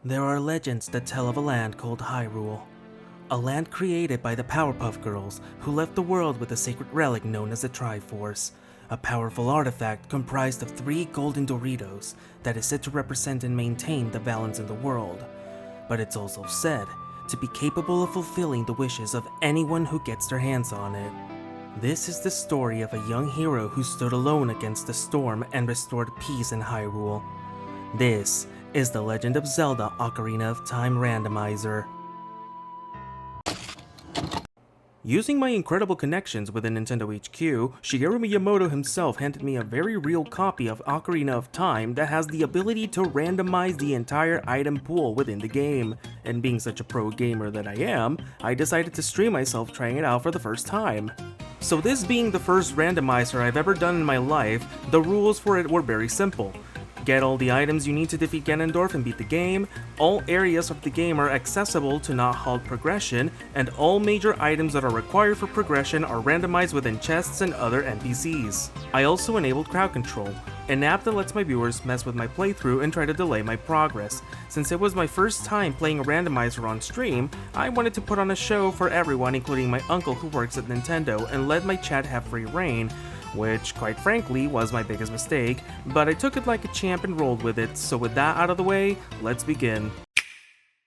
There are legends that tell of a land called Hyrule. A land created by the Powerpuff Girls, who left the world with a sacred relic known as the Triforce, a powerful artifact comprised of 3 golden Doritos that is said to represent and maintain the balance in the world. But it's also said to be capable of fulfilling the wishes of anyone who gets their hands on it. This is the story of a young hero who stood alone against the storm and restored peace in Hyrule. This is The Legend of Zelda Ocarina of Time Randomizer. Using my incredible connections within Nintendo HQ, Shigeru Miyamoto himself handed me a very real copy of Ocarina of Time that has the ability to randomize the entire item pool within the game. And being such a pro gamer that I am, I decided to stream myself trying it out for the first time. So this being the first randomizer I've ever done in my life, the rules for it were very simple. Get all the items you need to defeat Ganondorf and beat the game, all areas of the game are accessible to not halt progression, and all major items that are required for progression are randomized within chests and other NPCs. I also enabled crowd control, an app that lets my viewers mess with my playthrough and try to delay my progress. Since it was my first time playing a randomizer on stream, I wanted to put on a show for everyone, including my uncle who works at Nintendo, and let my chat have free reign, which quite frankly was my biggest mistake, but I took it like a champ and rolled with it. So with that out of the way, let's begin.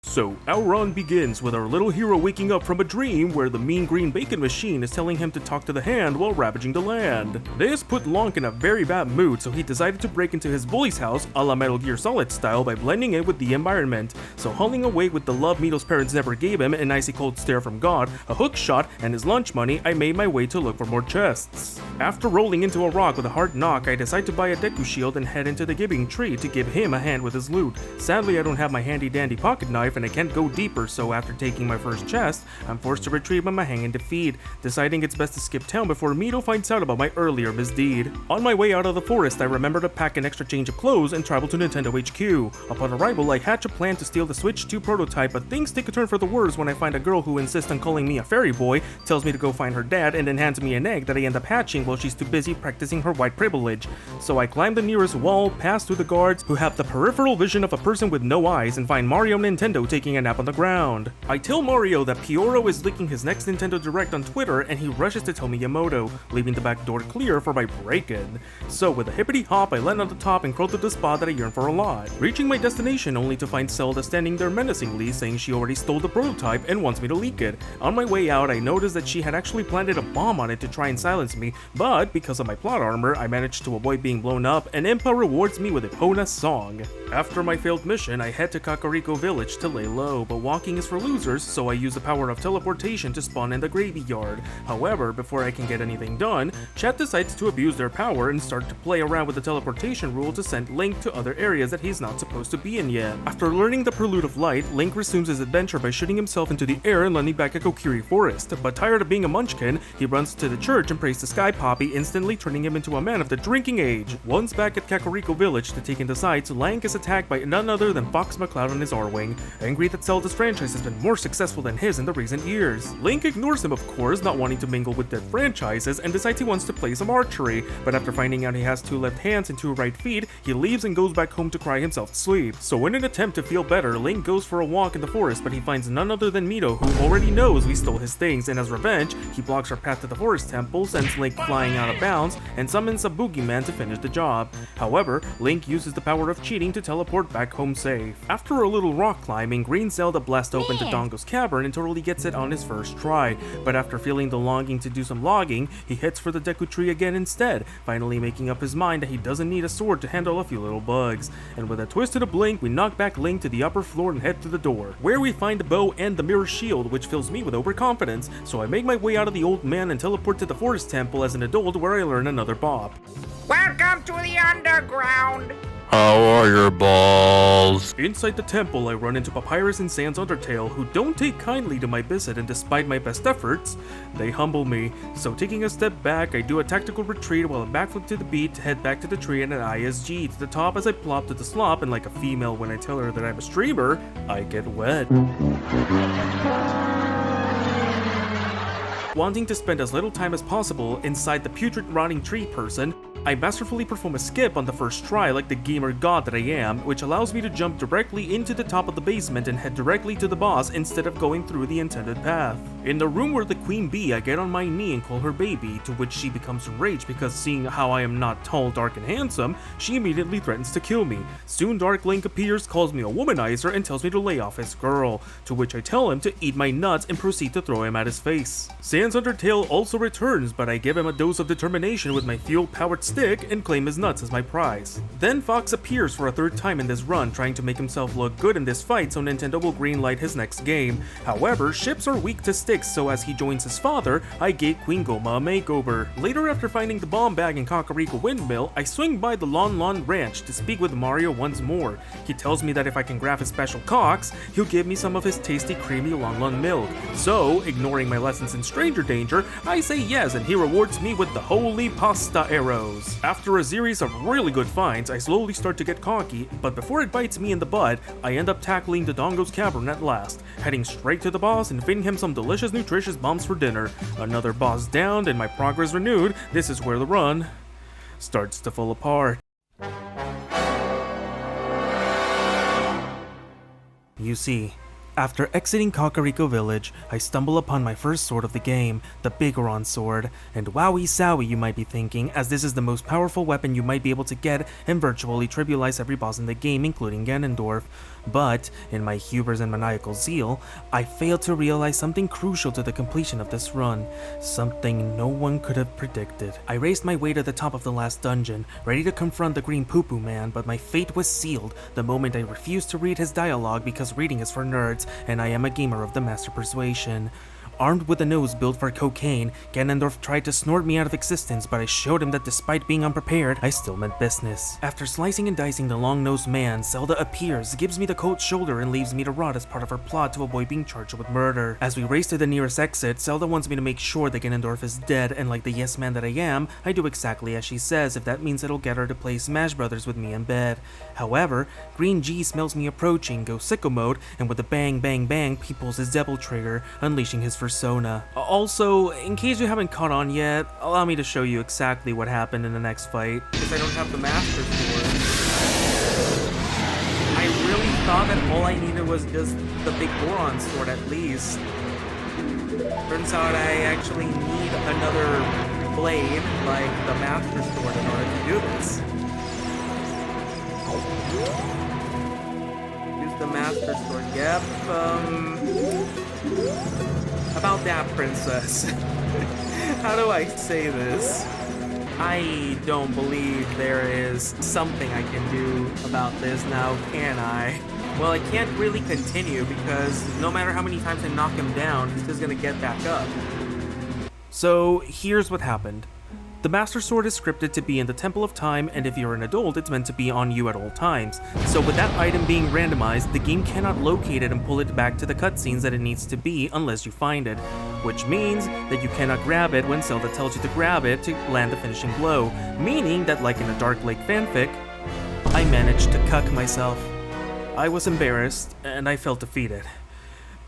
So, our run begins with our little hero waking up from a dream where the mean green bacon machine is telling him to talk to the hand while ravaging the land. This put Link in a very bad mood, so he decided to break into his bully's house a la Metal Gear Solid style by blending in with the environment. So hauling away with the love Mito's parents never gave him, an icy cold stare from God, a hook shot, and his lunch money, I made my way to look for more chests. After rolling into a rock with a hard knock, I decide to buy a Deku shield and head into the giving tree to give him a hand with his loot. Sadly, I don't have my handy dandy pocket knife and I can't go deeper, so after taking my first chest, I'm forced to retreat by my hang in defeat, deciding it's best to skip town before Mito finds out about my earlier misdeed. On my way out of the forest, I remember to pack an extra change of clothes and travel to Nintendo HQ. Upon arrival, I hatch a plan to steal the Switch 2 prototype, but things take a turn for the worse when I find a girl who insists on calling me a fairy boy, tells me to go find her dad, and then hands me an egg that I end up hatching while she's too busy practicing her white privilege. So I climb the nearest wall, pass through the guards, who have the peripheral vision of a person with no eyes, and find Mario and Nintendo taking a nap on the ground. I tell Mario that Pyoro is leaking his next Nintendo Direct on Twitter, and he rushes to tell Miyamoto, leaving the back door clear for my break-in. So with a hippity hop, I land on the top and crawl to the spot that I yearn for a lot, reaching my destination only to find Zelda standing there menacingly, saying she already stole the prototype and wants me to leak it. On my way out, I noticed that she had actually planted a bomb on it to try and silence me, but because of my plot armor, I managed to avoid being blown up, and Impa rewards me with Epona's song. After my failed mission, I head to Kakariko Village to lay low, but walking is for losers, so I use the power of teleportation to spawn in the graveyard. However, before I can get anything done, Chat decides to abuse their power and start to play around with the teleportation rule to send Link to other areas that he's not supposed to be in yet. After learning the Prelude of Light, Link resumes his adventure by shooting himself into the air and landing back at Kokiri Forest, but tired of being a munchkin, he runs to the church and prays to Sky Poppy, instantly turning him into a man of the drinking age. Once back at Kakariko Village to take in the sights, Link is attacked by none other than Fox McCloud on his R-Wing, angry that Zelda's franchise has been more successful than his in the recent years. Link ignores him, of course, not wanting to mingle with dead franchises, and decides he wants to play some archery, but after finding out he has 2 left hands and 2 right feet, he leaves and goes back home to cry himself to sleep. So in an attempt to feel better, Link goes for a walk in the forest, but he finds none other than Mito, who already knows we stole his things, and as revenge, he blocks our path to the forest temple, sends Link flying out of bounds, and summons a boogeyman to finish the job. However, Link uses the power of cheating to teleport back home safe. After a little rock climbing, Green Zelda blasts open Dodongo's cavern and totally gets it on his first try, but after feeling the longing to do some logging, he heads for the Deku Tree again instead, finally making up his mind that he doesn't need a sword to handle a few little bugs. And with a twist and a blink, we knock back Link to the upper floor and head to the door, where we find the bow and the mirror shield, which fills me with overconfidence, so I make my way out of the old man and teleport to the forest temple as an adult, where I learn another bop. Welcome to the underground! How are your balls? Inside the temple, I run into Papyrus and Sans Undertale, who don't take kindly to my visit, and despite my best efforts, they humble me. So taking a step back, I do a tactical retreat while I backflip to the beat to head back to the tree and an ISG to the top as I plop to the slop, and like a female when I tell her that I'm a streamer, I get wet. Wanting to spend as little time as possible inside the putrid rotting tree person, I masterfully perform a skip on the first try like the gamer god that I am, which allows me to jump directly into the top of the basement and head directly to the boss instead of going through the intended path. In the room where the queen be, I get on my knee and call her baby, to which she becomes enraged because seeing how I am not tall, dark, and handsome, she immediately threatens to kill me. Soon Dark Link appears, calls me a womanizer, and tells me to lay off his girl, to which I tell him to eat my nuts and proceed to throw him at his face. Sans Undertale also returns, but I give him a dose of determination with my fuel-powered stick and claim his nuts as my prize. Then Fox appears for a third time in this run, trying to make himself look good in this fight so Nintendo will greenlight his next game. However, ships are weak to sticks, so as he joins his father, I gave Queen Goma a makeover. Later, after finding the bomb bag in Kakariko Windmill, I swing by the Lon Lon Ranch to speak with Mario once more. He tells me that if I can grab his special cocks, he'll give me some of his tasty creamy Lon Lon milk. So, ignoring my lessons in stranger danger, I say yes and he rewards me with the holy pasta arrows. After a series of really good finds, I slowly start to get cocky, but before it bites me in the butt, I end up tackling the Dongo's cavern at last, heading straight to the boss and feeding him some delicious nutritious bombs for dinner. Another boss downed and my progress renewed. This is where the run starts to fall apart. You see, after exiting Kakariko Village, I stumble upon my first sword of the game, the Bigoron sword, and wowie sowie you might be thinking, as this is the most powerful weapon you might be able to get and virtually trivialize every boss in the game, including Ganondorf. But, in my hubris and maniacal zeal, I failed to realize something crucial to the completion of this run, something no one could have predicted. I raced my way to the top of the last dungeon, ready to confront the green poo-poo man, but my fate was sealed the moment I refused to read his dialogue because reading is for nerds, and I am a gamer of the master persuasion. Armed with a nose built for cocaine, Ganondorf tried to snort me out of existence, but I showed him that despite being unprepared, I still meant business. After slicing and dicing the long-nosed man, Zelda appears, gives me the cold shoulder, and leaves me to rot as part of her plot to avoid being charged with murder. As we race to the nearest exit, Zelda wants me to make sure that Ganondorf is dead, and like the yes man that I am, I do exactly as she says if that means it'll get her to play Smash Brothers with me in bed. However, Green G smells me approaching, goes sicko mode, and with a bang bang bang, he pulls his devil trigger, unleashing his persona. Also, in case you haven't caught on yet, allow me to show you exactly what happened in the next fight, because I don't have the Master Sword. I really thought that all I needed was just the Big Goron Sword at least. Turns out I actually need another blade, like the Master Sword, in order to do this. Use the Master Sword, yep, about that, princess. How do I say this? I don't believe there is something I can do about this now, can I? Well, I can't really continue because no matter how many times I knock him down, he's just gonna get back up. So, here's what happened. The Master Sword is scripted to be in the Temple of Time, and if you're an adult, it's meant to be on you at all times. So with that item being randomized, the game cannot locate it and pull it back to the cutscenes that it needs to be unless you find it. Which means that you cannot grab it when Zelda tells you to grab it to land the finishing blow. Meaning that, like in a Dark Lake fanfic, I managed to cuck myself. I was embarrassed, and I felt defeated.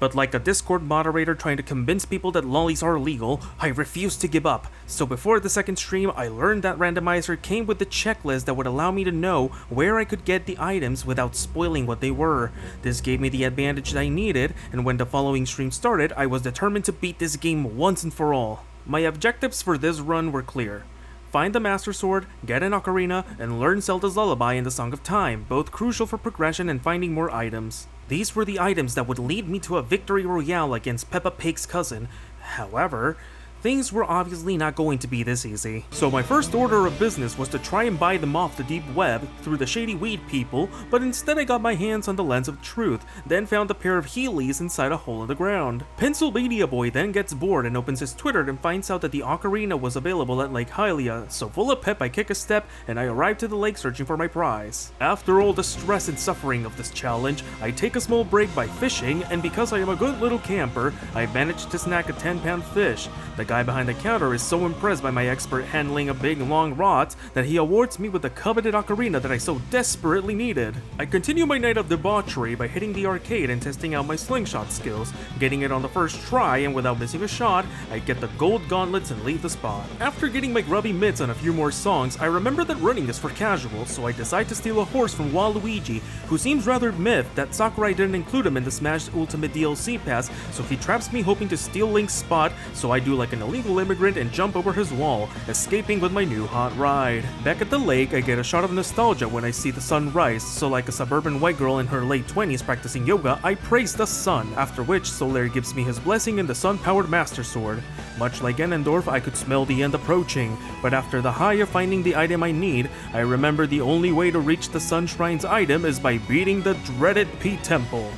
But like a Discord moderator trying to convince people that lollies are illegal, I refused to give up. So before the second stream, I learned that Randomizer came with the checklist that would allow me to know where I could get the items without spoiling what they were. This gave me the advantage that I needed, and when the following stream started, I was determined to beat this game once and for all. My objectives for this run were clear. Find the Master Sword, get an Ocarina, and learn Zelda's Lullaby and the Song of Time, both crucial for progression and finding more items. These were the items that would lead me to a victory royale against Peppa Pig's cousin. However, things were obviously not going to be this easy. So my first order of business was to try and buy them off the deep web through the shady weed people, but instead I got my hands on the Lens of Truth, then found a pair of Heelys inside a hole in the ground. Pennsylvania Boy then gets bored and opens his Twitter and finds out that the Ocarina was available at Lake Hylia, so full of pep I kick a step and I arrive to the lake searching for my prize. After all the stress and suffering of this challenge, I take a small break by fishing, and because I am a good little camper, I managed to snag a 10-pound fish. The guy behind the counter is so impressed by my expert handling of big long rods that he awards me with the coveted ocarina that I so desperately needed. I continue my night of debauchery by hitting the arcade and testing out my slingshot skills, getting it on the first try, and without missing a shot, I get the gold gauntlets and leave the spot. After getting my grubby mitts on a few more songs, I remember that running is for casuals, so I decide to steal a horse from Waluigi, who seems rather miffed that Sakurai didn't include him in the Smash Ultimate DLC pass, so he traps me hoping to steal Link's spot, so I do like an illegal immigrant and jump over his wall, escaping with my new hot ride. Back at the lake, I get a shot of nostalgia when I see the sun rise, so like a suburban white girl in her late 20s practicing yoga, I praise the sun, after which Soler gives me his blessing in the sun-powered Master Sword. Much like Ganondorf, I could smell the end approaching, but after the high of finding the item I need, I remember the only way to reach the Sun Shrine's item is by beating the dreaded P Temple.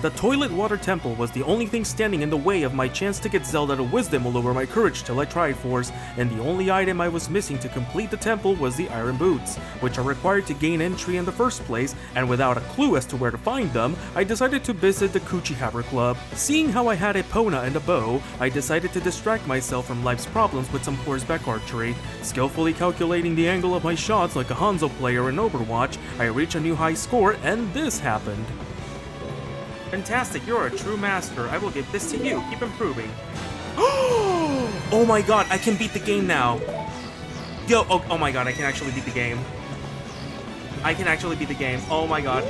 The Toilet Water Temple was the only thing standing in the way of my chance to get Zelda to Wisdom all over my courage till I Triforce, and the only item I was missing to complete the temple was the Iron Boots, which are required to gain entry in the first place, and without a clue as to where to find them, I decided to visit the Coochie Haver Club. Seeing how I had a Epona and a bow, I decided to distract myself from life's problems with some horseback archery. Skillfully calculating the angle of my shots like a Hanzo player in Overwatch, I reached a new high score, and this happened. Fantastic, you're a true master. I will give this to you. Keep improving. Oh my god, I can beat the game now. Yo, oh my god, I can actually beat the game. I can actually beat the game. Oh my god.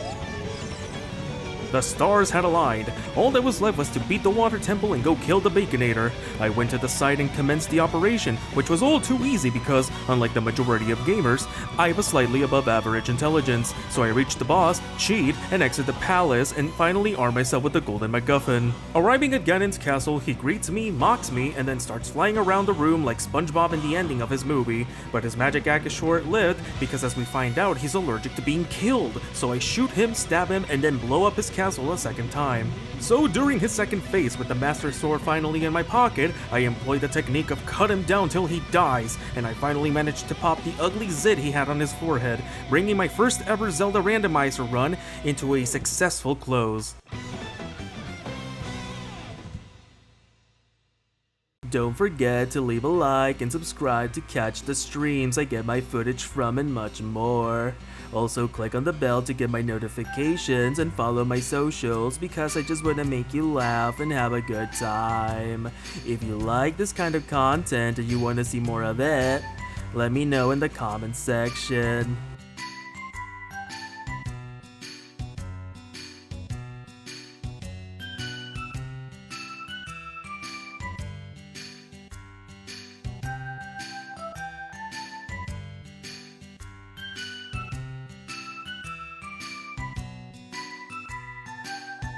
The stars had aligned. All that was left was to beat the water temple and go kill the Baconator. I went to the site and commenced the operation, which was all too easy because, unlike the majority of gamers, I have a slightly above average intelligence, so I reached the boss, cheat, and exit the palace, and finally arm myself with the golden MacGuffin. Arriving at Ganon's castle, he greets me, mocks me, and then starts flying around the room like SpongeBob in the ending of his movie. But his magic act is short-lived because, as we find out, he's allergic to being killed, so I shoot him, stab him, and then blow up his castle a second time. So during his second phase with the Master Sword finally in my pocket, I employed the technique of cut him down till he dies, and I finally managed to pop the ugly zit he had on his forehead, bringing my first ever Zelda randomizer run into a successful close. Don't forget to leave a like and subscribe to catch the streams I get my footage from and much more. Also click on the bell to get my notifications and follow my socials because I just want to make you laugh and have a good time. If you like this kind of content and you want to see more of it, let me know in the comments section.